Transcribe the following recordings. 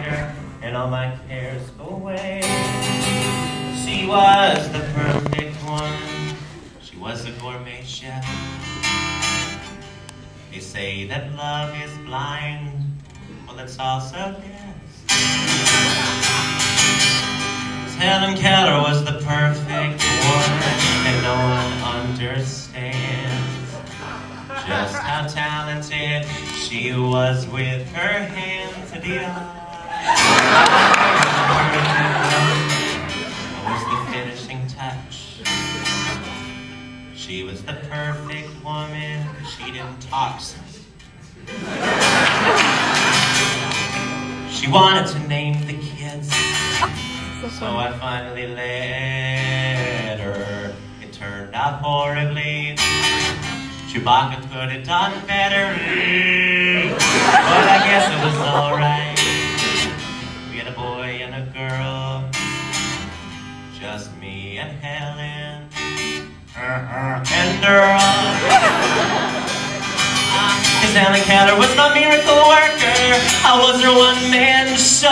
beside her, and all my cares go away. She was the perfect woman. She was a gourmet chef. They say that love is blind. Well, it's also deaf. Helen Keller was the perfect woman, and no one understands just how talented she was with her hand to the eye. What was the finishing touch? She was the perfect woman, she didn't talk so. She wanted to name the kids, so I finally let her. It turned out horribly. Chewbacca could have done better, but I guess it was alright. We had a boy and a girl, just me and Helen, and Earl. Cause Helen Keller was my miracle worker. I was her one-man show.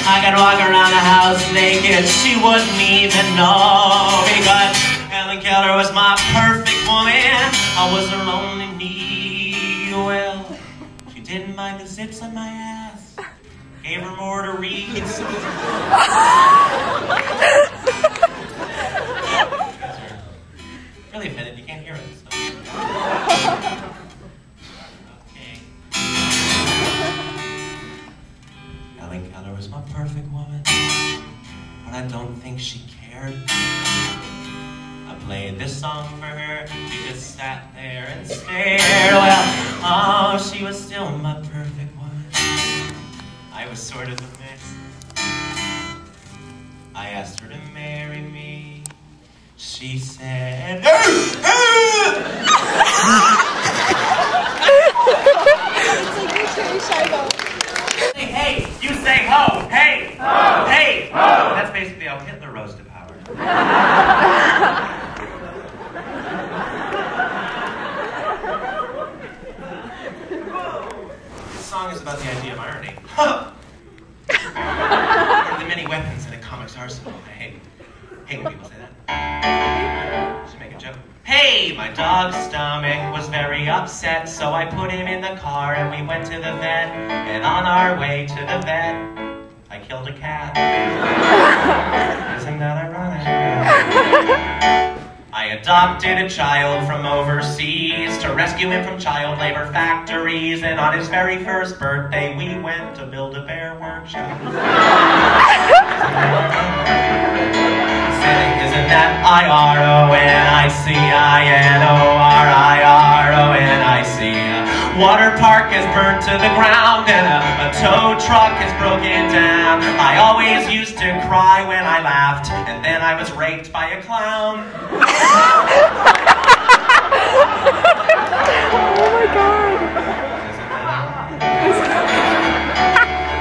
I could walk around the house naked, she wouldn't even know. Because Helen Keller was my perfect woman. I was her only need. Well, she didn't mind the zips on my ass. Gave her more to read. Really offended, you can't hear it. So. Okay. Helen Keller was my perfect woman, but I don't think she cared. I played this song for her, she just sat there and stared. Well, oh, she was still my perfect woman. I was sort of the mix. I asked her to marry me. She said, Hey, hey, you say ho, hey, ho, hey, ho. That's basically how Hitler rose to power. This song is about the idea of irony. One of the many weapons in a comic's arsenal. I hate when people say that. Should make a joke. Hey, my dog's stomach was very upset, so I put him in the car and we went to the vet. And on our way to the vet, I killed a cat. Isn't that ironic? I adopted a child from overseas to rescue him from child labor factories. And on his very first birthday, we went to build a bear workshop. Isn't that I-R-O-N-I-C-I-N-O-R-I-R-O-N-I-C? Water park is burnt to the ground and a tow truck is broken down. I always used to cry when I laughed, and then I was raped by a clown. Oh my God.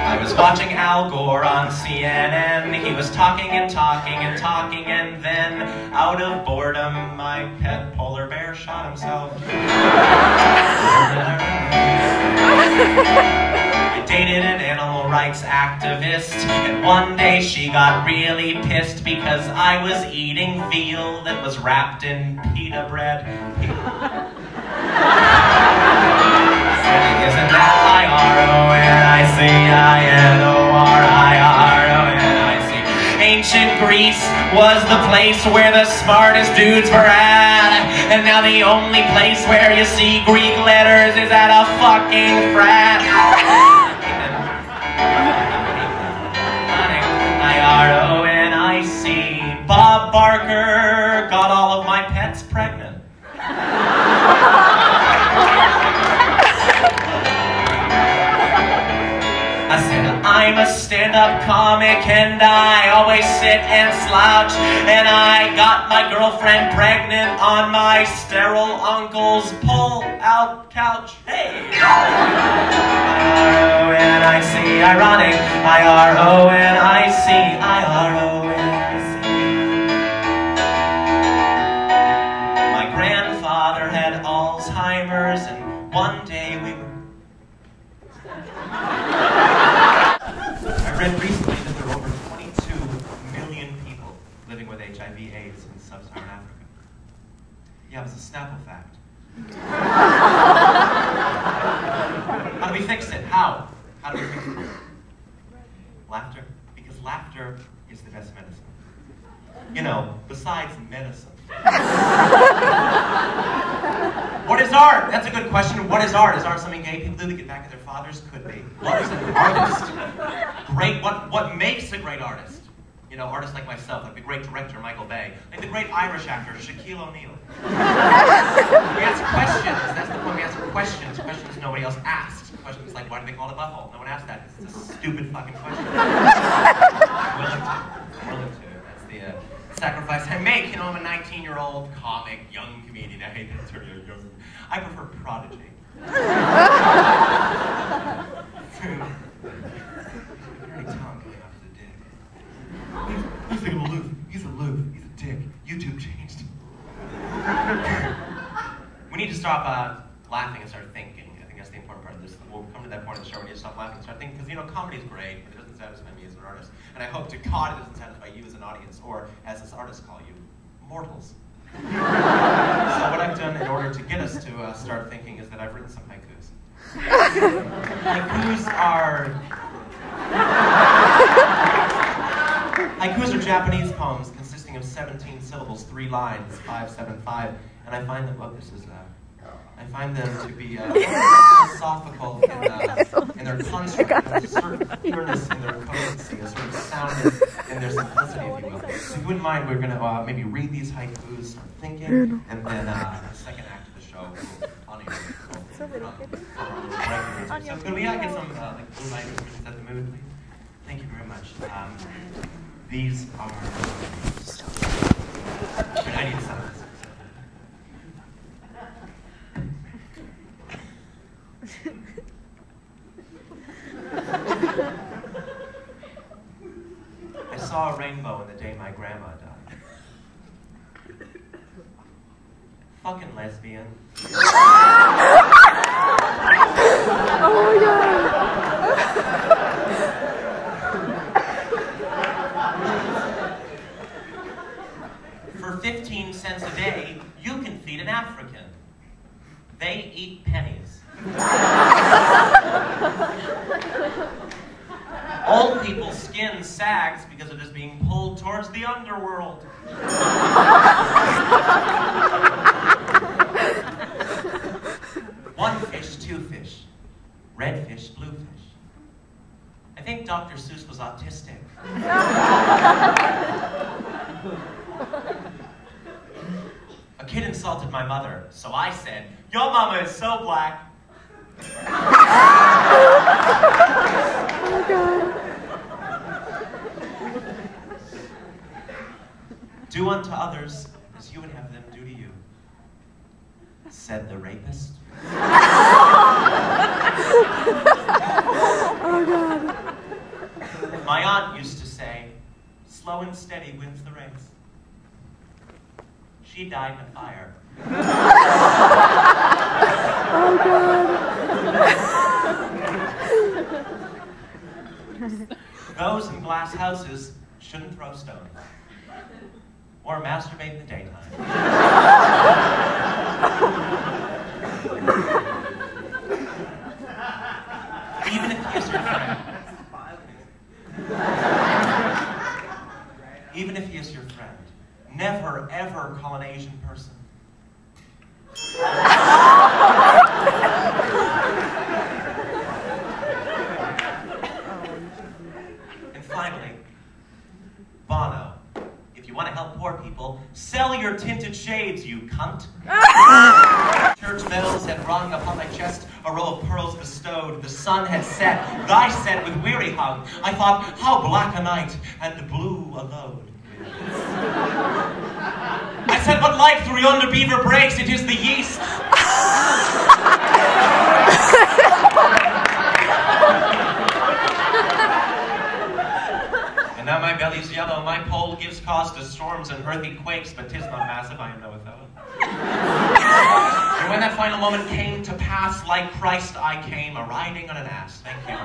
I was watching Al Gore on CNN. He was talking and talking and talking, and then, out of boredom, my pet polar bear shot himself. I dated an animal rights activist, and one day she got really pissed because I was eating veal that was wrapped in pita bread. Isn't that I-R-O-N-I-C-I-N-O-R-I-R-O-N-I-C? Ancient Greece was the place where the smartest dudes were at, and now the only place where you see Greek letters is at a fucking frat. I-R-O-N-I-C. Bob Barker got all of my pets pregnant. I said, I'm a stand-up comic and I always sit and slouch, and I got my girlfriend pregnant on my sterile uncle's pull-out couch. Hey! I-R-O-N-I-C, ironic. I-R-O-N-I-C, I-R-O-N-I-C. My grandfather had Alzheimer's, and one day we were... have is a Snapple fact. How do we fix it? How? How do we fix it? Laughter. Because laughter is the best medicine. You know, besides medicine. What is art? That's a good question. What is art? Is art something gay people do to get back at their fathers? Could be. What is an artist? Great. What makes a great artist? You know, artists like myself, like the great director Michael Bay, like the great Irish actor Shaquille O'Neal. We ask questions. That's the point. We ask questions. Questions nobody else asks. Questions like, why do they call it a butthole? No one asked that. It's a stupid fucking question. I'm willing to. That's the sacrifice I make. You know, I'm a 19-year-old comic, young comedian. I hate that term, young. I prefer prodigy. Dirty tongue coming out of the dick. He's aloof. He's aloof. He's a dick. YouTube changed. We need to stop laughing and start thinking. I think that's the important part of this. We'll come to that point of the show. We need to stop laughing and start thinking, because, you know, comedy is great, but it doesn't satisfy me as an artist. And I hope to God it doesn't satisfy you as an audience, or as this artist call you, mortals. So what I've done in order to get us to start thinking is that I've written some haikus. Haikus are Japanese poems consisting of 17 syllables, 3 lines, 5, 7, 5, and I find them, I find them to be philosophical in their construct, a certain pureness in their coherency, a certain soundness in their simplicity, if you will. So if you wouldn't mind, we're going to maybe read these haikus, start thinking, and then the second act of the show will honor you. So could we get some like blue light to set the mood, please? Thank you very much. These are... I need to set this. I saw a rainbow in the day my grandma died. Fucking lesbian. Oh my God. For 15 cents a day, you can feed an African. They eat pennies. Old people's skin sags because it is being pulled towards the underworld. One fish, 2 fish. Red fish, blue fish. I think Dr. Seuss was autistic. A kid insulted my mother, so I said, "Your mama is so black." Oh God. Do unto others as you would have them do to you, said the rapist. Oh God. My aunt used to say, slow and steady wins the race. She died in a fire. Oh God. Those in glass houses shouldn't throw stones or masturbate in the daytime. Even if he is your friend. Even if he is your friend. Never, ever call an Asian person. And finally, Bono, if you want to help poor people, sell your tinted shades, you cunt. Church bells had rung upon my chest, a row of pearls bestowed. The sun had set, thy set with weary hung. I thought, how black a night, and blue a load. I said, what light through yonder beaver breaks? It is the yeast. And now my belly's yellow, my pole gives cause to storms and earthy quakes, but 'tis not massive, I am no Othello. And when that final moment came to pass, like Christ I came, a riding on an ass. Thank you.